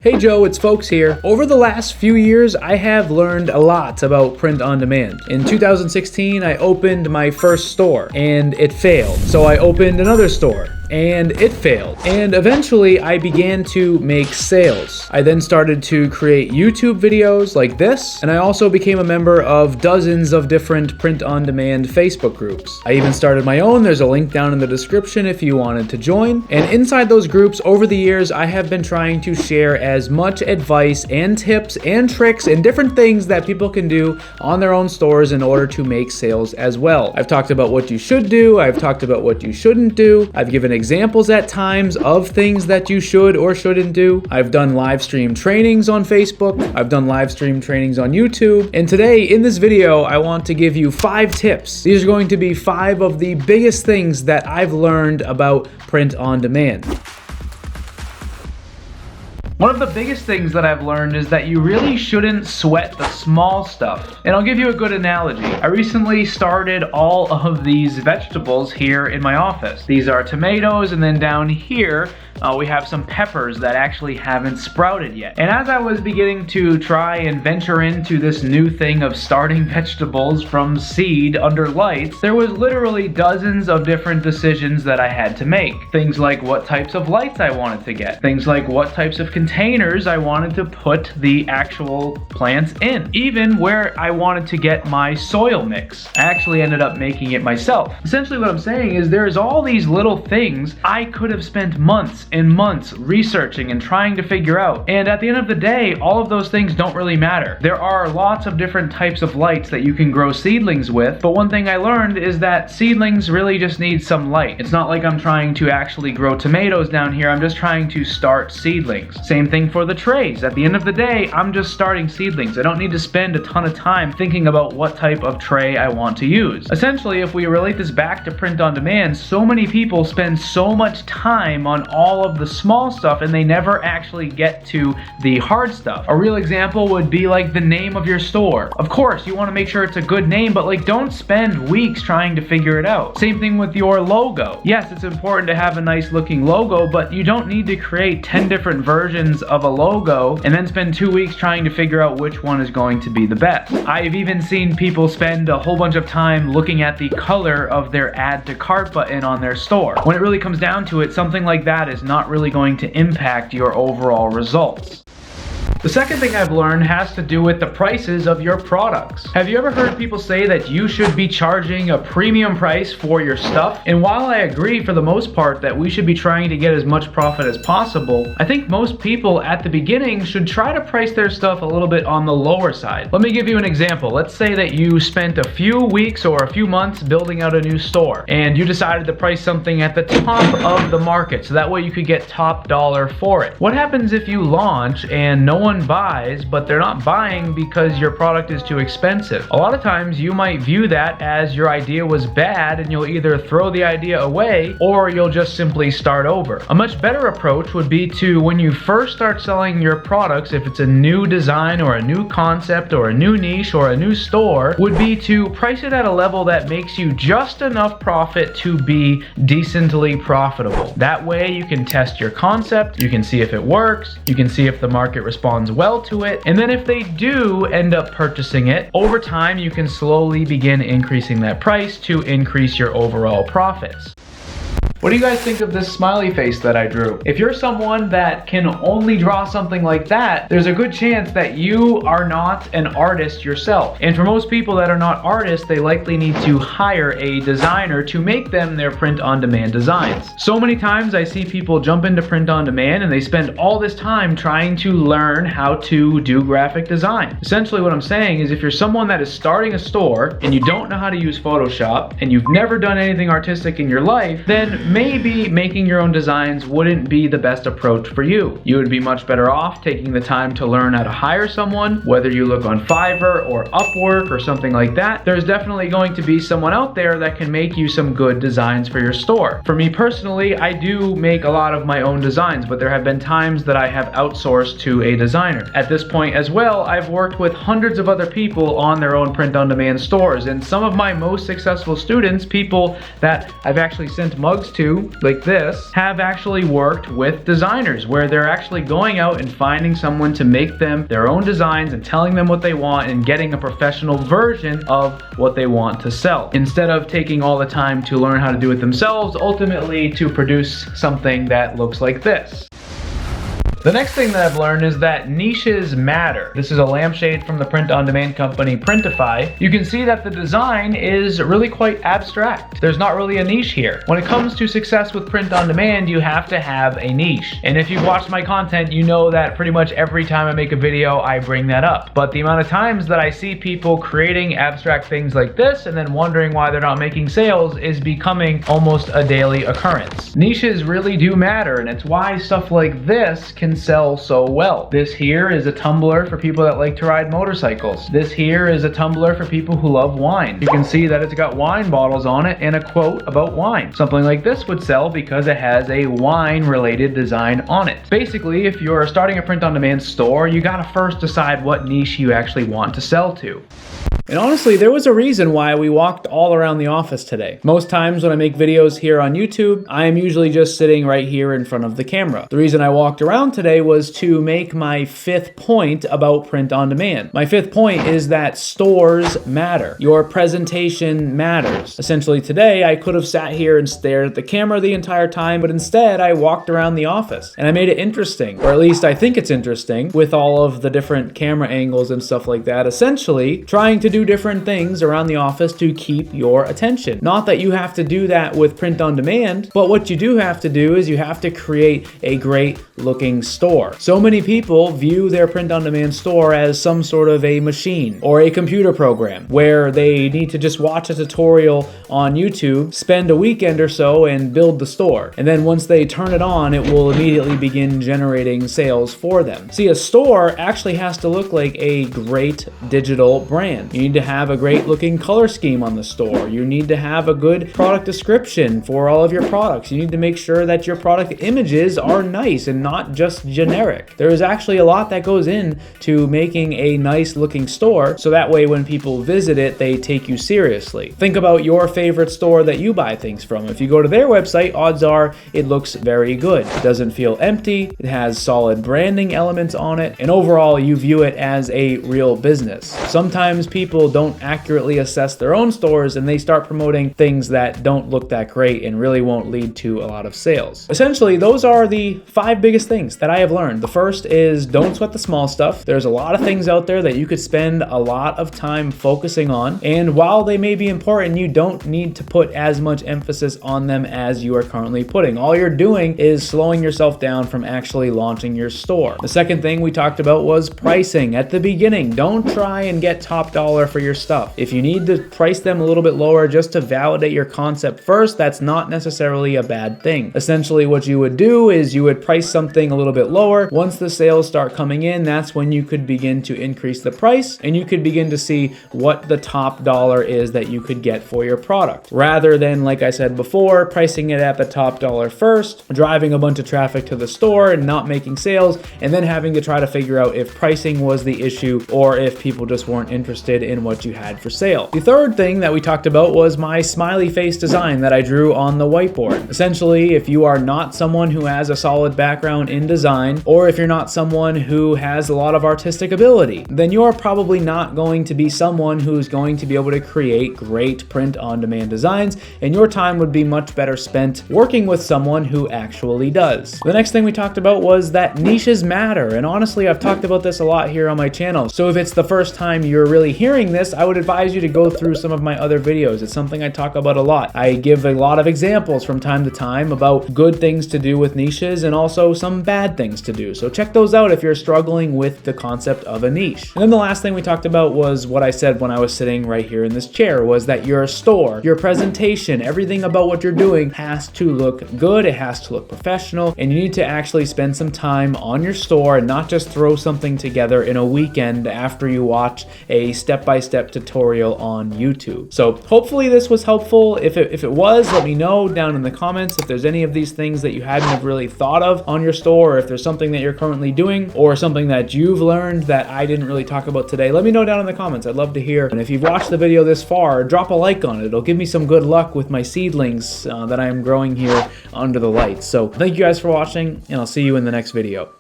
Hey Joe, it's Folks here. Over the last few years, I have learned a lot about print on demand. In 2016, I opened my first store, and it failed. So I opened another store, and it failed. And eventually, I began to make sales. I then started to create YouTube videos like this, and I also became a member of dozens of different print on demand Facebook groups. I even started my own. There's a link down in the description if you wanted to join. And inside those groups, over the years, I have been trying to share as much advice and tips and tricks and different things that people can do on their own stores in order to make sales as well. I've talked about what you should do. I've talked about what you shouldn't do. I've given examples at times of things that you should or shouldn't do. I've done live stream trainings on Facebook. I've done live stream trainings on YouTube. And today in this video, I want to give you 5 tips. These are going to be 5 of the biggest things that I've learned about print on demand. One of the biggest things that I've learned is that you really shouldn't sweat the small stuff. And I'll give you a good analogy. I recently started all of these vegetables here in my office. These are tomatoes, and then down here, we have some peppers that actually haven't sprouted yet. And as I was beginning to try and venture into this new thing of starting vegetables from seed under lights, there was literally dozens of different decisions that I had to make. Things like what types of lights I wanted to get. Things like what types of containers I wanted to put the actual plants in. Even where I wanted to get my soil mix. I actually ended up making it myself. Essentially what I'm saying is there's all these little things I could have spent months and months researching and trying to figure out. And at the end of the day, all of those things don't really matter. There are lots of different types of lights that you can grow seedlings with, but one thing I learned is that seedlings really just need some light. It's not like I'm trying to actually grow tomatoes down here, I'm just trying to start seedlings. Same thing for the trays. At the end of the day, I'm just starting seedlings. I don't need to spend a ton of time thinking about what type of tray I want to use. Essentially, if we relate this back to print on demand, so many people spend so much time on all of the small stuff and they never actually get to the hard stuff. A real example would be like the name of your store. Of course, you want to make sure it's a good name, but like don't spend weeks trying to figure it out. Same thing with your logo. Yes, it's important to have a nice looking logo, but you don't need to create 10 different versions of a logo and then spend 2 weeks trying to figure out which one is going to be the best. I've even seen people spend a whole bunch of time looking at the color of their add to cart button on their store. When it really comes down to it, something like that is not really going to impact your overall results. The second thing I've learned has to do with the prices of your products. Have you ever heard people say that you should be charging a premium price for your stuff? And while I agree for the most part that we should be trying to get as much profit as possible, I think most people at the beginning should try to price their stuff a little bit on the lower side. Let me give you an example. Let's say that you spent a few weeks or a few months building out a new store and you decided to price something at the top of the market so that way you could get top dollar for it. What happens if you launch and no one buys, but they're not buying because your product is too expensive? A lot of times you might view that as your idea was bad and you'll either throw the idea away or you'll just simply start over. A much better approach would be to, when you first start selling your products, if it's a new design or a new concept or a new niche or a new store, would be to price it at a level that makes you just enough profit to be decently profitable. That way you can test your concept, you can see if it works, you can see if the market responds well to it, and then if they do end up purchasing it, over time you can slowly begin increasing that price to increase your overall profits. What do you guys think of this smiley face that I drew? If you're someone that can only draw something like that, there's a good chance that you are not an artist yourself. And for most people that are not artists, they likely need to hire a designer to make them their print-on-demand designs. So many times I see people jump into print-on-demand and they spend all this time trying to learn how to do graphic design. Essentially what I'm saying is if you're someone that is starting a store and you don't know how to use Photoshop and you've never done anything artistic in your life, then maybe making your own designs wouldn't be the best approach for you. You would be much better off taking the time to learn how to hire someone, whether you look on Fiverr or Upwork or something like that. There's definitely going to be someone out there that can make you some good designs for your store. For me personally, I do make a lot of my own designs, but there have been times that I have outsourced to a designer. At this point as well, I've worked with hundreds of other people on their own print-on-demand stores, and some of my most successful students, people that I've actually sent mugs to to, like this, have actually worked with designers where they're actually going out and finding someone to make them their own designs and telling them what they want and getting a professional version of what they want to sell, instead of taking all the time to learn how to do it themselves, ultimately to produce something that looks like this. The next thing that I've learned is that niches matter. This is a lampshade from the print-on-demand company Printify. You can see that the design is really quite abstract. There's not really a niche here. When it comes to success with print-on-demand, you have to have a niche. And if you've watched my content, you know that pretty much every time I make a video, I bring that up. But the amount of times that I see people creating abstract things like this and then wondering why they're not making sales is becoming almost a daily occurrence. Niches really do matter, and it's why stuff like this can sell so well. This here is a tumbler for people that like to ride motorcycles. This here is a tumbler for people who love wine. You can see that it's got wine bottles on it and a quote about wine. Something like this would sell because it has a wine related design on it. Basically, if you're starting a print-on-demand store, you gotta first decide what niche you actually want to sell to. And honestly, there was a reason why we walked all around the office today. Most times when I make videos here on YouTube, I am usually just sitting right here in front of the camera. The reason I walked around today was to make my 5th point about print on demand. My 5th point is that stores matter. Your presentation matters. Essentially today, I could have sat here and stared at the camera the entire time, but instead I walked around the office and I made it interesting, or at least I think it's interesting, with all of the different camera angles and stuff like that. Essentially, trying to do different things around the office to keep your attention. Not that you have to do that with print on demand, but what you do have to do is you have to create a great looking store. So many people view their print on demand store as some sort of a machine or a computer program where they need to just watch a tutorial on YouTube, spend a weekend or so and build the store. And then once they turn it on, it will immediately begin generating sales for them. See, a store actually has to look like a great digital brand. You need to have a great looking color scheme on the store. You need to have a good product description for all of your products. You need to make sure that your product images are nice and not just generic. There is actually a lot that goes into making a nice looking store, so that way when people visit it, they take you seriously. Think about your favorite store that you buy things from. If you go to their website, odds are it looks very good. It doesn't feel empty, it has solid branding elements on it, and overall you view it as a real business. Sometimes people don't accurately assess their own stores and they start promoting things that don't look that great and really won't lead to a lot of sales. Essentially, those are the 5 biggest things that I have learned. The first is don't sweat the small stuff. There's a lot of things out there that you could spend a lot of time focusing on, and while they may be important, you don't need to put as much emphasis on them as you are currently putting. All you're doing is slowing yourself down from actually launching your store. The second thing we talked about was pricing. At the beginning, don't try and get top dollar for your stuff. If you need to price them a little bit lower just to validate your concept first, that's not necessarily a bad thing. Essentially, what you would do is you would price something a little bit lower. Once the sales start coming in, that's when you could begin to increase the price and you could begin to see what the top dollar is that you could get for your product. Rather than, like I said before, pricing it at the top dollar first, driving a bunch of traffic to the store and not making sales, and then having to try to figure out if pricing was the issue or if people just weren't interested in what you had for sale. The third thing that we talked about was my smiley face design that I drew on the whiteboard. Essentially, if you are not someone who has a solid background in design, or if you're not someone who has a lot of artistic ability, then you're probably not going to be someone who's going to be able to create great print-on-demand designs, and your time would be much better spent working with someone who actually does. The next thing we talked about was that niches matter, and honestly, I've talked about this a lot here on my channel, so if it's the first time you're really hearing this, I would advise you to go through some of my other videos. It's something I talk about a lot. I give a lot of examples from time to time about good things to do with niches and also some bad things to do. So check those out if you're struggling with the concept of a niche. And then the last thing we talked about was what I said when I was sitting right here in this chair, was that your store, your presentation, everything about what you're doing has to look good, it has to look professional, and you need to actually spend some time on your store and not just throw something together in a weekend after you watch a step step-by-step tutorial on YouTube. So hopefully this was helpful. If it was, let me know down in the comments if there's any of these things that you hadn't have really thought of on your store, or if there's something that you're currently doing or something that you've learned that I didn't really talk about today. Let me know down in the comments. I'd love to hear. And if you've watched the video this far, drop a like on it. It'll give me some good luck with my seedlings that I am growing here under the lights. So thank you guys for watching, and I'll see you in the next video.